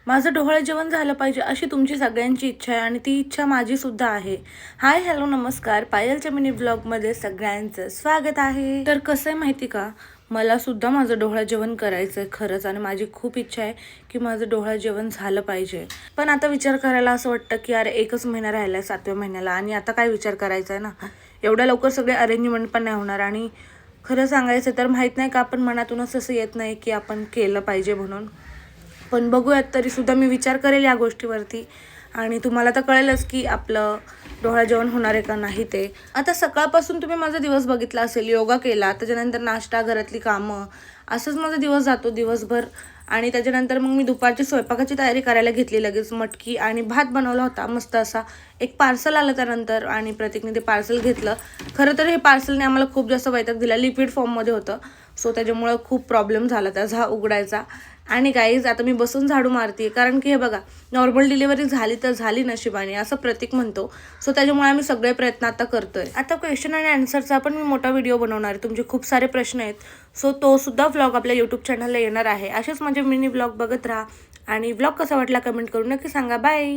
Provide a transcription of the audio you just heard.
माझं ढोबळं जेवण झालं पाहिजे अशी तुमची सगळ्यांची इच्छा आहे आणि ती इच्छा माझीसुद्धा आहे. हाय हॅलो नमस्कार, पायलच्या मिनी ब्लॉगमध्ये सगळ्यांचं स्वागत आहे. तर कसं आहे माहिती का, मला सुद्धा माझं ढोबळं जेवण करायचं आहे खरंच, आणि माझी खूप इच्छा आहे की माझं ढोबळं जेवण झालं पाहिजे. पण आता विचार करायला असं वाटतं की अरे 1च महिना राहिला आहे 7व्या महिन्याला, आणि आता काय विचार करायचा आहे ना. एवढ्या लवकर सगळे अरेंजमेंट पण नाही होणार, आणि खरं सांगायचं तर माहीत नाही का आपण मनातूनच असं येत नाही की आपण केलं पाहिजे म्हणून. पण बघूयात, तरीसुद्धा मी विचार करेल या गोष्टीवरती, आणि तुम्हाला तर कळेलच की आपलं ढोबळं जेवण होणार आहे का नाही ते. आता सकाळपासून तुम्ही माझा दिवस बघितला असेल, योगा केला, त्याच्यानंतर नाश्ता, घरातली कामं, असंच माझा दिवस जातो दिवसभर. आणि त्याच्यानंतर मग मी दुपारची स्वयंपाकाची तयारी करायला घेतली. लगेच मटकी आणि भात बनवला होता मस्त असा. एक पार्सल आलं त्यानंतर, आणि प्रतीकने ते पार्सल घेतलं. खरं तर हे पार्सलने आम्हाला खूप जास्त वैताग दिला, लिक्विड फॉर्ममध्ये होतं, सो त्याच्यामुळं खूप प्रॉब्लेम झाला त्याचा उघडायचा. आणि गाईज आता मी बसून झाडू मारते, कारण की हे बघा, नॉर्मल डिलिव्हरी झाली तर झाली नशिबाने, असं प्रतीक म्हणतो. सो त्याच्यामुळे आम्ही सगळे प्रयत्न आता करतोय. आता क्वेश्चन आणि आन्सरचा पण मी मोठा व्हिडिओ बनवणार आहे. तुमचे खूप सारे प्रश्न आहेत, सो तो सुद्धा व्लॉग आपल्या यूट्यूब चॅनलला येणार आहे. असेच म्हणजे मिनी व्लॉग बघत राहा, आणि व्लॉग कसा वाटला कमेंट करून नक्की सांगा. बाय.